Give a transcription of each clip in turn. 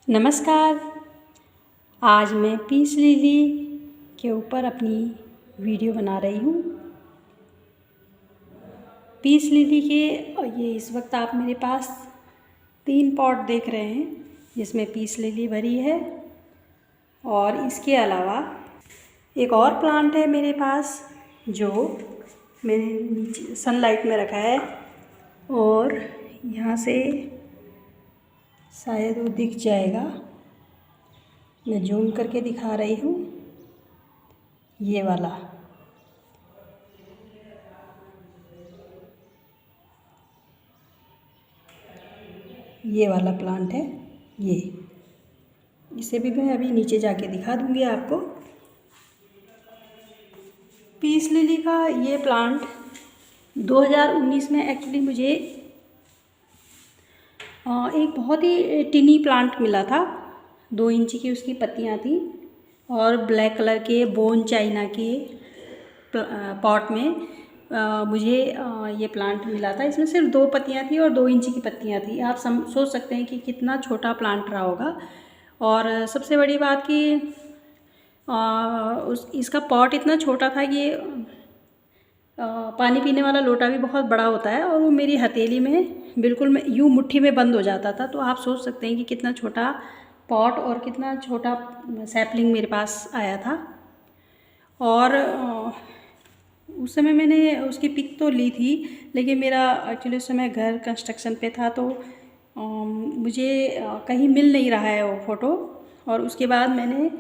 नमस्कार। आज मैं पीस लिली के ऊपर अपनी वीडियो बना रही हूँ। पीस लिली के ये इस वक्त आप मेरे पास 3 पॉट देख रहे हैं जिसमें पीस लिली भरी है, और इसके अलावा एक और प्लांट है मेरे पास जो मैंने नीचे सनलाइट में रखा है, और यहाँ से शायद वो दिख जाएगा, मैं जूम करके दिखा रही हूँ। ये वाला प्लांट है। ये इसे भी मैं अभी नीचे जाके दिखा दूँगी आपको। पीस लिली का ये प्लांट 2019 में एक्चुअली मुझे एक बहुत ही टिनी प्लांट मिला था। 2 इंच की उसकी पत्तियां थी और ब्लैक कलर के बोन चाइना के पॉट में मुझे ये प्लांट मिला था। इसमें सिर्फ 2 पत्तियां थी और 2 इंच की पत्तियां थी। आप सोच सकते हैं कि कितना छोटा प्लांट रहा होगा। और सबसे बड़ी बात कि इसका पॉट इतना छोटा था कि पानी पीने वाला लोटा भी बहुत बड़ा होता है, और वो मेरी हथेली में बिल्कुल में यूँ मुट्ठी में बंद हो जाता था। तो आप सोच सकते हैं कि कितना छोटा पॉट और कितना छोटा सैपलिंग मेरे पास आया था। और उस समय मैंने उसकी पिक तो ली थी, लेकिन मेरा एक्चुअली उस समय घर कंस्ट्रक्शन पे था, तो मुझे कहीं मिल नहीं रहा है वो फ़ोटो। और उसके बाद मैंने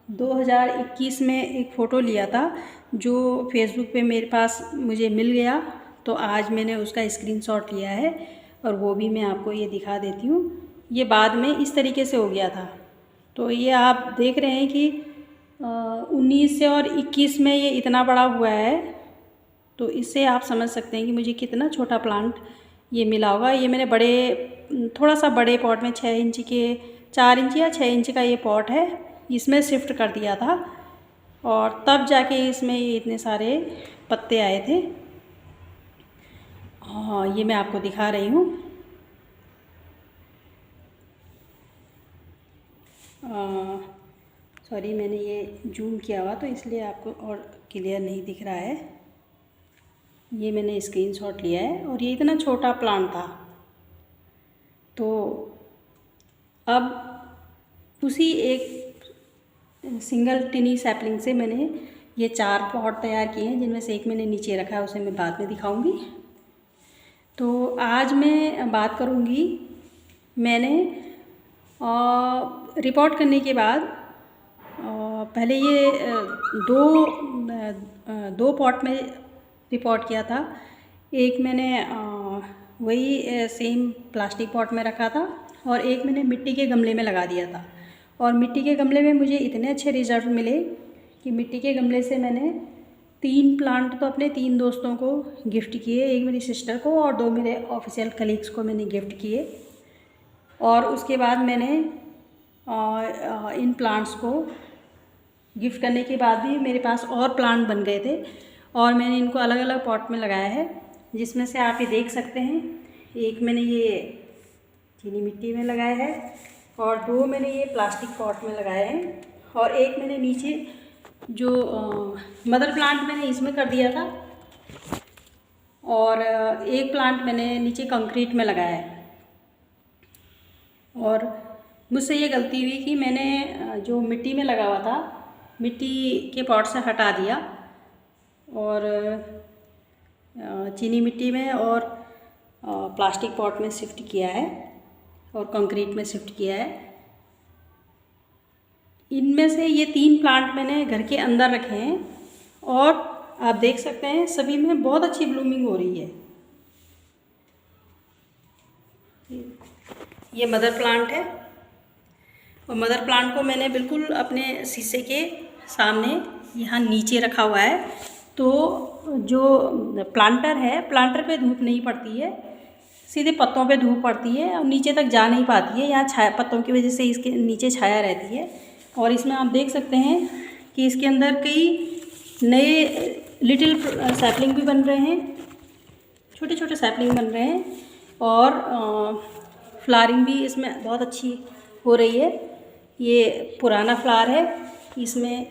2021 में एक फ़ोटो लिया था जो फेसबुक पे मेरे पास मुझे मिल गया। तो आज मैंने उसका स्क्रीनशॉट लिया है और वो भी मैं आपको ये दिखा देती हूँ। ये बाद में इस तरीके से हो गया था। तो ये आप देख रहे हैं कि 19 से और 21 में ये इतना बड़ा हुआ है। तो इससे आप समझ सकते हैं कि मुझे कितना छोटा प्लांट ये मिला होगा। ये मैंने थोड़ा सा बड़े पॉट में 4 इंच या 6 इंच का ये पॉट है, इसमें शिफ्ट कर दिया था, और तब जाके इसमें ये इतने सारे पत्ते आए थे। हाँ, ये मैं आपको दिखा रही हूँ। सॉरी, मैंने ये जूम किया हुआ तो इसलिए आपको और क्लियर नहीं दिख रहा है। ये मैंने स्क्रीनशॉट लिया है, और ये इतना छोटा प्लांट था। तो अब उसी एक सिंगल टिनी सैपलिंग से मैंने ये 4 पॉट तैयार किए हैं, जिनमें से एक मैंने नीचे रखा है, उसे मैं बाद में दिखाऊंगी। तो आज मैं बात करूंगी, मैंने रिपोर्ट करने के बाद पहले ये दो पॉट में रिपोर्ट किया था। एक मैंने वही सेम प्लास्टिक पॉट में रखा था, और एक मैंने मिट्टी के गमले में लगा दिया था। और मिट्टी के गमले में मुझे इतने अच्छे रिजल्ट मिले कि मिट्टी के गमले से मैंने 3 प्लांट तो अपने 3 दोस्तों को गिफ्ट किए, एक मेरी सिस्टर को और 2 मेरे ऑफिशियल कलीग्स को मैंने गिफ्ट किए। और उसके बाद मैंने इन प्लांट्स को गिफ्ट करने के बाद भी मेरे पास और प्लांट बन गए थे, और मैंने इनको अलग अलग पॉट में लगाया है, जिसमें से आप ये देख सकते हैं। एक मैंने ये चीनी मिट्टी में लगाया है, और 2 मैंने ये प्लास्टिक पॉट में लगाए हैं, और एक मैंने नीचे जो मदर प्लांट मैंने इसमें कर दिया था, और एक प्लांट मैंने नीचे कंक्रीट में लगाया है। और मुझसे ये गलती हुई कि मैंने जो मिट्टी में लगा हुआ था, मिट्टी के पॉट से हटा दिया, और चीनी मिट्टी में और प्लास्टिक पॉट में शिफ्ट किया है, और कंक्रीट में शिफ्ट किया है। इनमें से ये 3 प्लांट मैंने घर के अंदर रखे हैं, और आप देख सकते हैं सभी में बहुत अच्छी ब्लूमिंग हो रही है। ये मदर प्लांट है, और मदर प्लांट को मैंने बिल्कुल अपने शीशे के सामने यहाँ नीचे रखा हुआ है। तो जो प्लांटर है, प्लांटर पे धूप नहीं पड़ती है, सीधे पत्तों पे धूप पड़ती है, और नीचे तक जा नहीं पाती है। यहाँ छाया, पत्तों की वजह से इसके नीचे छाया रहती है। और इसमें आप देख सकते हैं कि इसके अंदर कई नए लिटिल सैपलिंग भी बन रहे हैं, छोटे छोटे सैपलिंग बन रहे हैं, और फ्लावरिंग भी इसमें बहुत अच्छी हो रही है। ये पुराना फ्लावर है, इसमें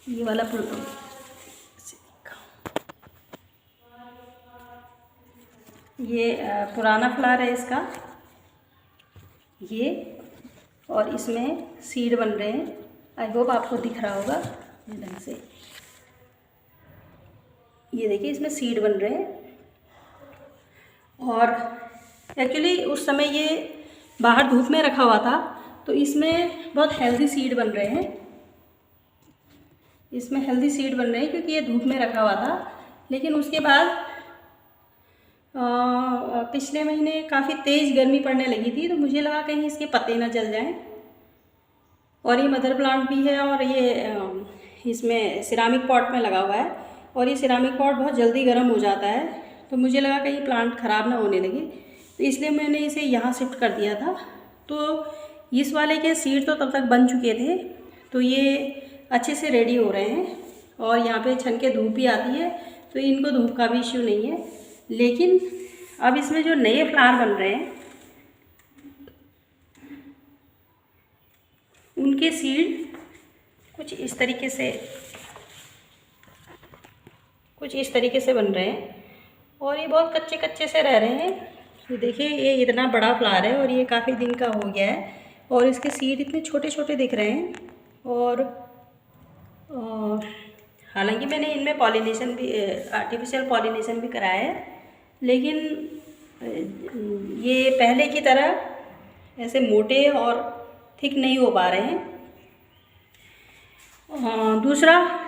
ये वाला ये पुराना फ्लावर है इसका ये, और इसमें सीड बन रहे हैं। आई होप आपको दिख रहा होगा इस ढंग से। ये देखिए इसमें सीड बन रहे हैं, और एक्चुअली उस समय ये बाहर धूप में रखा हुआ था, तो इसमें बहुत हेल्दी सीड बन रहे हैं। इसमें हेल्दी सीड बन रहे हैं क्योंकि ये धूप में रखा हुआ था। लेकिन उसके बाद पिछले महीने काफ़ी तेज़ गर्मी पड़ने लगी थी, तो मुझे लगा कहीं इसके पत्ते ना जल जाएं। और ये मदर प्लांट भी है, और ये इसमें सिरामिक पॉट में लगा हुआ है, और ये सिरामिक पॉट बहुत जल्दी गर्म हो जाता है, तो मुझे लगा कहीं प्लांट ख़राब ना होने लगे, तो इसलिए मैंने इसे यहाँ शिफ्ट कर दिया था। तो इस वाले के सीड तो तब तक बन चुके थे, तो ये अच्छे से रेडी हो रहे हैं, और यहाँ पे छन के धूप भी आती है, तो इनको धूप का भी इश्यू नहीं है। लेकिन अब इसमें जो नए फ्लावर बन रहे हैं उनके सीड कुछ इस तरीके से बन रहे हैं, और ये बहुत कच्चे कच्चे से रह रहे हैं। ये देखिए ये इतना बड़ा फ्लावर है, और ये काफ़ी दिन का हो गया है, और इसके सीड इतने छोटे छोटे दिख रहे हैं। और हालांकि मैंने इनमें पॉलिनेशन भी, आर्टिफिशियल पॉलिनेशन भी कराया है, लेकिन ये पहले की तरह ऐसे मोटे और थिक नहीं हो पा रहे हैं। दूसरा,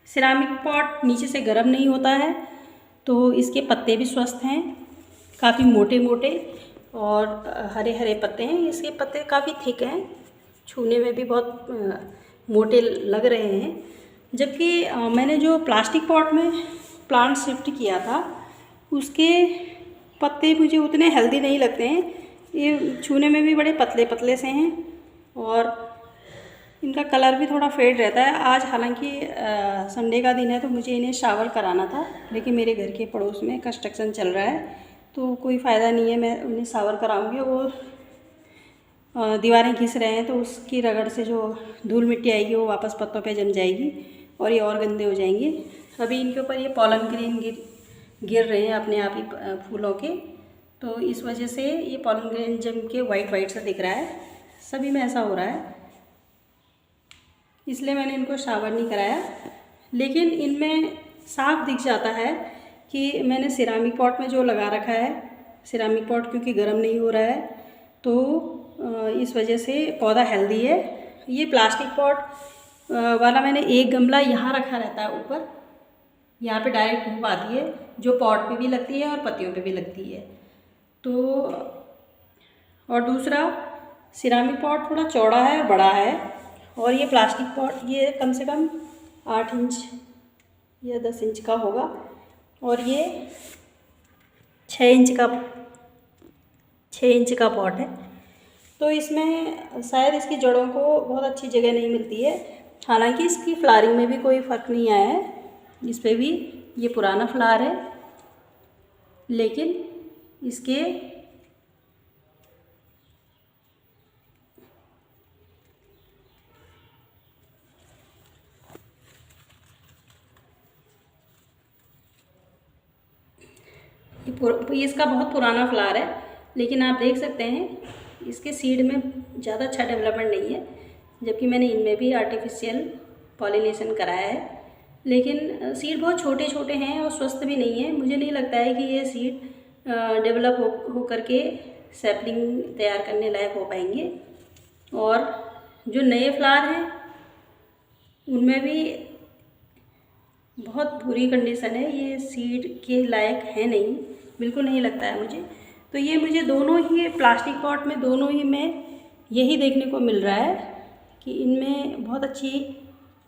सिरामिक पॉट नीचे से गर्म नहीं होता है, तो इसके पत्ते भी स्वस्थ हैं, काफ़ी मोटे मोटे और हरे हरे पत्ते हैं। इसके पत्ते काफ़ी थिक हैं, छूने में भी बहुत मोटे लग रहे हैं। जबकि मैंने जो प्लास्टिक पॉट में प्लांट शिफ्ट किया था उसके पत्ते मुझे उतने हेल्दी नहीं लगते हैं। ये छूने में भी बड़े पतले पतले से हैं, और इनका कलर भी थोड़ा फेड रहता है। आज हालांकि संडे का दिन है, तो मुझे इन्हें शावर कराना था, लेकिन मेरे घर के पड़ोस में कंस्ट्रक्शन चल रहा है, तो कोई फ़ायदा नहीं है, मैं उन्हें शावर कराऊंगी। वो दीवारें घिस रहे हैं, तो उसकी रगड़ से जो धूल मिट्टी आएगी वो वापस पत्तों पे जम जाएगी, और ये और गंदे हो जाएंगे। अभी इनके ऊपर ये पॉलन ग्रेन गिर रहे हैं अपने आप ही फूलों के, तो इस वजह से ये पॉलन ग्रेन जम के वाइट सा दिख रहा है। सभी में ऐसा हो रहा है, इसलिए मैंने इनको शावर नहीं कराया। लेकिन इनमें साफ दिख जाता है कि मैंने सिरामिक पॉट में जो लगा रखा है, सिरामिक पॉट क्योंकि गर्म नहीं हो रहा है, तो इस वजह से पौधा हेल्दी है। ये प्लास्टिक पॉट वाला मैंने एक गमला यहाँ रखा रहता है ऊपर, यहाँ पे डायरेक्ट धूप आती है, जो पॉट पे भी लगती है और पत्तियों पे भी लगती है। तो और दूसरा, सिरामिक पॉट थोड़ा चौड़ा है, बड़ा है, और ये प्लास्टिक पॉट ये कम से कम 8 इंच या 10 इंच का होगा, और ये 6 इंच का पॉट है। तो इसमें शायद इसकी जड़ों को बहुत अच्छी जगह नहीं मिलती है। हालांकि इसकी फ्लावरिंग में भी कोई फ़र्क नहीं आया है, इस पर भी ये पुराना फ्लावर है, लेकिन इसके ये इसका बहुत पुराना फ्लावर है, लेकिन आप देख सकते हैं इसके सीड में ज़्यादा अच्छा डेवलपमेंट नहीं है, जबकि मैंने इनमें भी आर्टिफिशियल पॉलिनेशन कराया है। लेकिन सीड बहुत छोटे छोटे हैं और स्वस्थ भी नहीं है। मुझे नहीं लगता है कि ये सीड डेवलप हो करके सैपलिंग तैयार करने लायक हो पाएंगे। और जो नए फ्लावर हैं उनमें भी बहुत बुरी कंडीशन है, ये सीड के लायक है नहीं, बिल्कुल नहीं लगता है मुझे। तो ये मुझे दोनों ही प्लास्टिक पॉट में, दोनों ही में यही देखने को मिल रहा है कि इनमें बहुत अच्छी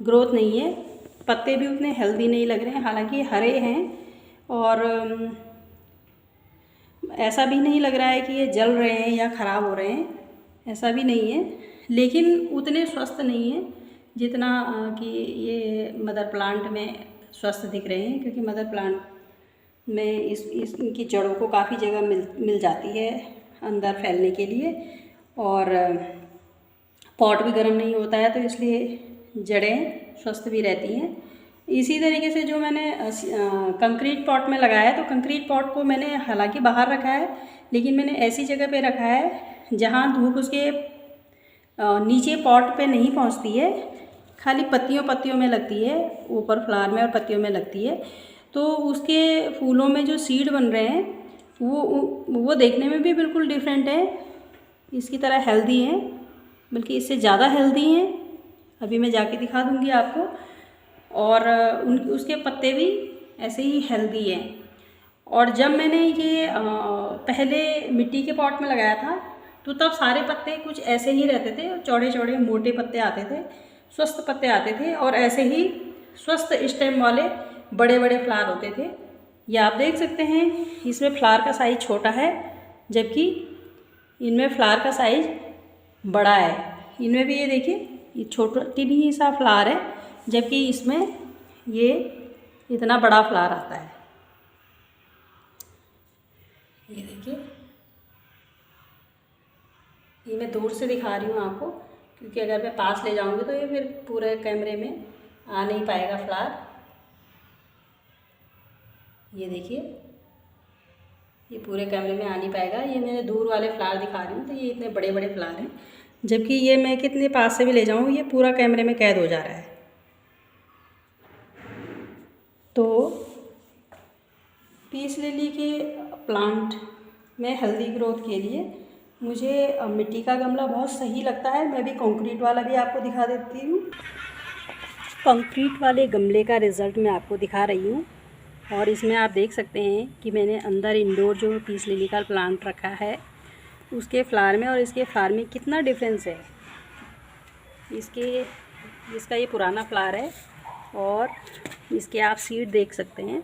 ग्रोथ नहीं है, पत्ते भी उतने हेल्दी नहीं लग रहे हैं। हालांकि हरे हैं, और ऐसा भी नहीं लग रहा है कि ये जल रहे हैं या ख़राब हो रहे हैं, ऐसा भी नहीं है। लेकिन उतने स्वस्थ नहीं है जितना कि ये मदर प्लांट में स्वस्थ दिख रहे हैं, क्योंकि मदर प्लांट में इनकी जड़ों को काफ़ी जगह मिल जाती है अंदर फैलने के लिए, और पॉट भी गर्म नहीं होता है, तो इसलिए जड़ें स्वस्थ भी रहती हैं। इसी तरीके से जो मैंने कंक्रीट पॉट में लगाया है, तो कंक्रीट पॉट को मैंने हालांकि बाहर रखा है, लेकिन मैंने ऐसी जगह पे रखा है जहाँ धूप उसके नीचे पॉट पे नहीं पहुँचती है, खाली पत्तियों में लगती है, ऊपर फ्लावर में और पत्तियों में लगती है। तो उसके फूलों में जो सीड बन रहे हैं वो देखने में भी बिल्कुल डिफरेंट है, इसकी तरह हेल्दी हैं, बल्कि इससे ज़्यादा हेल्दी हैं। अभी मैं जाके दिखा दूँगी आपको। और उसके पत्ते भी ऐसे ही हेल्दी हैं। और जब मैंने ये पहले मिट्टी के पॉट में लगाया था, तो तब सारे पत्ते कुछ ऐसे ही रहते थे, चौड़े चौड़े मोटे पत्ते आते थे, स्वस्थ पत्ते आते थे, और ऐसे ही स्वस्थ स्टेम वाले बड़े बड़े फ्लावर होते थे। ये आप देख सकते हैं, इसमें फ्लावर का साइज़ छोटा है, जबकि इनमें फ्लावर का साइज़ बड़ा है। इनमें भी ये देखिए, ये छोटा टिनी सा फ्लावर है, जबकि इसमें ये इतना बड़ा फ्लावर आता है। ये देखिए, ये मैं दूर से दिखा रही हूँ आपको, क्योंकि अगर मैं पास ले जाऊँगी तो ये फिर पूरे कैमरे में आ नहीं पाएगा फ्लावर। ये देखिए, ये पूरे कैमरे में आ नहीं पाएगा। ये मैंने दूर वाले फ्लावर दिखा रही हूँ, तो ये इतने बड़े बड़े फ्लावर हैं, जबकि ये मैं कितने पास से भी ले जाऊँ, ये पूरा कैमरे में कैद हो जा रहा है। तो पीस लिली के प्लांट में हेल्दी ग्रोथ के लिए मुझे मिट्टी का गमला बहुत सही लगता है। मैं भी कंक्रीट वाला भी आपको दिखा देती हूँ। कंक्रीट वाले गमले का रिज़ल्ट मैं आपको दिखा रही हूँ, और इसमें आप देख सकते हैं कि मैंने अंदर इंडोर जो पीस लिली का प्लांट रखा है, उसके फ्लावर में और इसके फ्लावर में कितना डिफरेंस है। इसका ये पुराना फ्लावर है, और इसके आप सीड देख सकते हैं,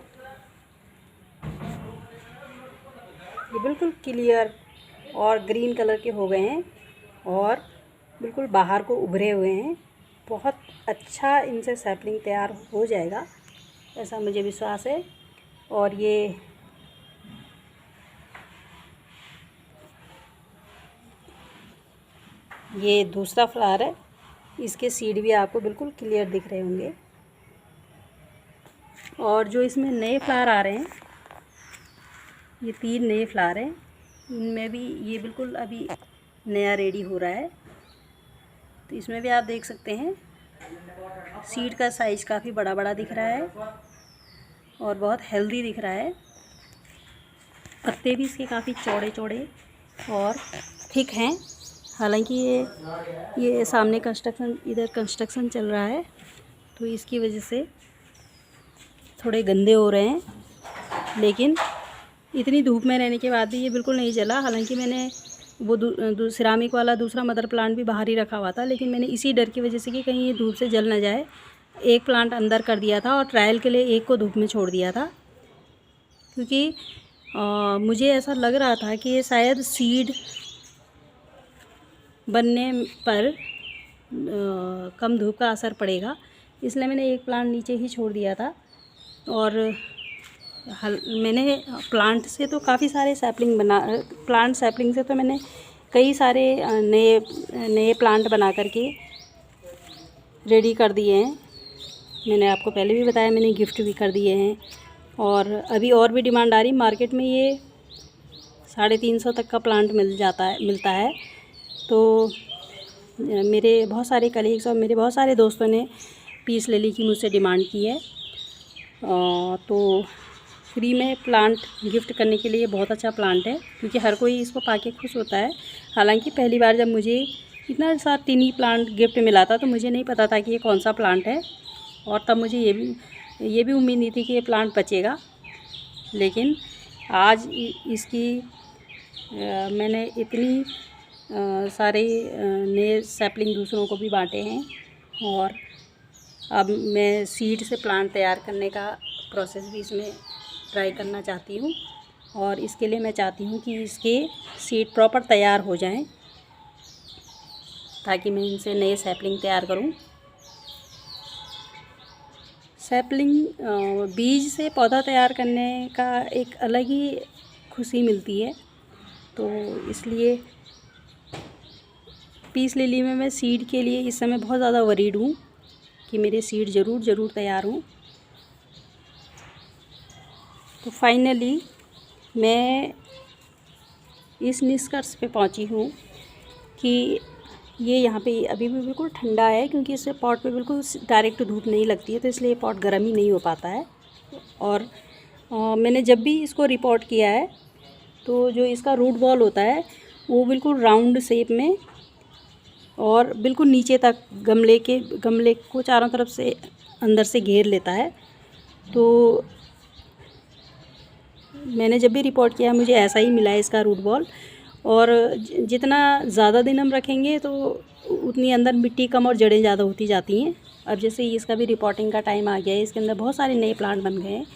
ये बिल्कुल क्लियर और ग्रीन कलर के हो गए हैं, और बिल्कुल बाहर को उभरे हुए हैं। बहुत अच्छा इनसे सैपलिंग तैयार हो जाएगा, ऐसा मुझे विश्वास है। और ये दूसरा फ्लावर है, इसके सीड भी आपको बिल्कुल क्लियर दिख रहे होंगे। और जो इसमें नए फ्लावर आ रहे हैं, ये 3 नए फ्लावर हैं, इनमें भी ये बिल्कुल अभी नया रेडी हो रहा है। तो इसमें भी आप देख सकते हैं, सीड का साइज़ काफ़ी बड़ा बड़ा दिख रहा है, और बहुत हेल्दी दिख रहा है। पत्ते भी इसके काफ़ी चौड़े चौड़े और थिक हैं। हालांकि ये सामने इधर कंस्ट्रक्शन चल रहा है, तो इसकी वजह से थोड़े गंदे हो रहे हैं, लेकिन इतनी धूप में रहने के बाद भी ये बिल्कुल नहीं जला। हालांकि मैंने वो सिरामिक वाला दूसरा मदर प्लांट भी बाहर ही रखा हुआ था, लेकिन मैंने इसी डर की वजह से कि कहीं ये धूप से जल न जाए, एक प्लांट अंदर कर दिया था और ट्रायल के लिए एक को धूप में छोड़ दिया था। क्योंकि मुझे ऐसा लग रहा था कि ये शायद सीड बनने पर कम धूप का असर पड़ेगा, इसलिए मैंने एक प्लांट नीचे ही छोड़ दिया था। और मैंने प्लांट से तो काफ़ी सारे प्लांट सैपलिंग से तो मैंने कई सारे नए प्लांट बना करके रेडी कर दिए हैं। मैंने आपको पहले भी बताया, मैंने गिफ्ट भी कर दिए हैं, और अभी और भी डिमांड आ रही। मार्केट में ये 350 तक का प्लांट मिलता है। तो मेरे बहुत सारे कलीग्स और मेरे बहुत सारे दोस्तों ने पीस लिली की मुझसे डिमांड की है, तो फ्री में प्लांट गिफ्ट करने के लिए बहुत अच्छा प्लांट है, क्योंकि हर कोई इसको पाके खुश होता है। हालांकि पहली बार जब मुझे इतना सा टिनी प्लांट गिफ्ट मिला था, तो मुझे नहीं पता था कि ये कौन सा प्लांट है, और तब मुझे ये भी उम्मीद नहीं थी कि ये प्लांट बचेगा। लेकिन आज इसकी मैंने इतनी सारे नए सैपलिंग दूसरों को भी बांटे हैं, और अब मैं सीड से प्लांट तैयार करने का प्रोसेस भी इसमें ट्राई करना चाहती हूँ। और इसके लिए मैं चाहती हूँ कि इसके सीड प्रॉपर तैयार हो जाएं, ताकि मैं इनसे नए सैपलिंग तैयार करूँ। सैपलिंग बीज से पौधा तैयार करने का एक अलग ही खुशी मिलती है। तो इसलिए पीस लिली में मैं सीड के लिए इस समय बहुत ज़्यादा वरीड हूँ कि मेरे सीड ज़रूर तैयार हों। तो फाइनली मैं इस निष्कर्ष पे पहुँची हूँ कि ये यहाँ पे अभी भी बिल्कुल ठंडा है, क्योंकि इससे पॉट पे बिल्कुल डायरेक्ट धूप नहीं लगती है, तो इसलिए पॉट गर्म ही नहीं हो पाता है। और मैंने जब भी इसको रिपोर्ट किया है तो जो इसका रूट बॉल होता है वो बिल्कुल राउंड शेप में और बिल्कुल नीचे तक गमले को चारों तरफ से अंदर से घेर लेता है। तो मैंने जब भी रिपोर्ट किया मुझे ऐसा ही मिला है इसका रूट बॉल। और जितना ज़्यादा दिन हम रखेंगे तो उतनी अंदर मिट्टी कम और जड़ें ज़्यादा होती जाती हैं। अब जैसे इसका भी रिपोर्टिंग का टाइम आ गया है, इसके अंदर बहुत सारे नए प्लांट बन गए हैं,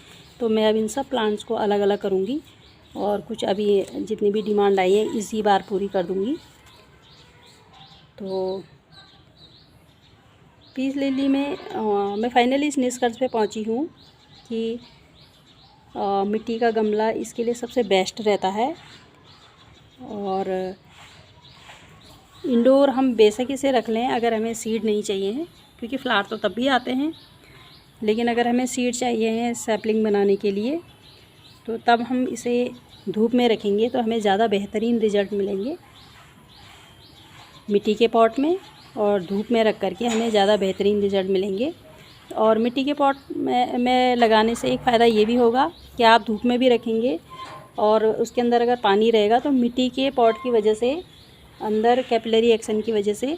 तो मैं अब इन सब प्लांट्स को अलग अलग करूँगी और कुछ अभी जितनी भी डिमांड आई है इसी बार पूरी कर दूँगी। तो पीस लिली में मैं फाइनली इस निष्कर्ष पे पहुंची हूँ कि मिट्टी का गमला इसके लिए सबसे बेस्ट रहता है। और इंडोर हम बेशक इसे रख लें अगर हमें सीड नहीं चाहिए हैं, क्योंकि फ्लावर तो तब भी आते हैं, लेकिन अगर हमें सीड चाहिए हैं सैपलिंग बनाने के लिए तो तब हम इसे धूप में रखेंगे तो हमें ज़्यादा बेहतरीन रिज़ल्ट मिलेंगे। मिट्टी के पॉट में और धूप में रख करके हमें ज़्यादा बेहतरीन रिज़ल्ट मिलेंगे। और मिट्टी के पॉट में लगाने से एक फ़ायदा ये भी होगा कि आप धूप में भी रखेंगे और उसके अंदर अगर पानी रहेगा तो मिट्टी के पॉट की वजह से अंदर कैपिलरी एक्शन की वजह से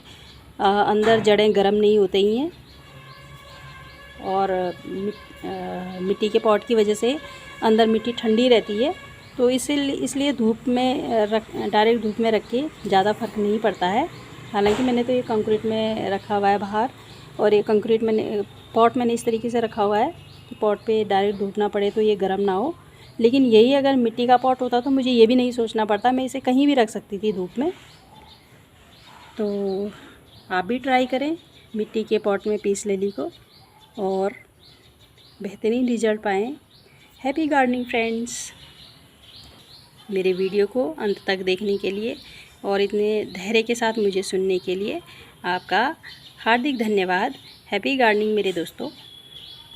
अंदर जड़ें गर्म नहीं होती ही हैं। और मिट्टी के पॉट की वजह से अंदर मिट्टी ठंडी रहती है, तो इसलिए धूप में डायरेक्ट धूप में रख के ज़्यादा फ़र्क नहीं पड़ता है। हालांकि मैंने तो ये कंक्रीट में रखा हुआ है बाहर, और ये कंक्रीट पॉट मैंने इस तरीके से रखा हुआ है कि पॉट पे डायरेक्ट धूप ना पड़े तो ये गर्म ना हो। लेकिन यही अगर मिट्टी का पॉट होता तो मुझे ये भी नहीं सोचना पड़ता, मैं इसे कहीं भी रख सकती थी धूप में। तो आप भी ट्राई करें मिट्टी के पॉट में पीस लिली को और बेहतरीन रिजल्ट पाएँ। Happy gardening friends. मेरे वीडियो को अंत तक देखने के लिए और इतने धैर्य के साथ मुझे सुनने के लिए आपका हार्दिक धन्यवाद। हैप्पी गार्डनिंग मेरे दोस्तों।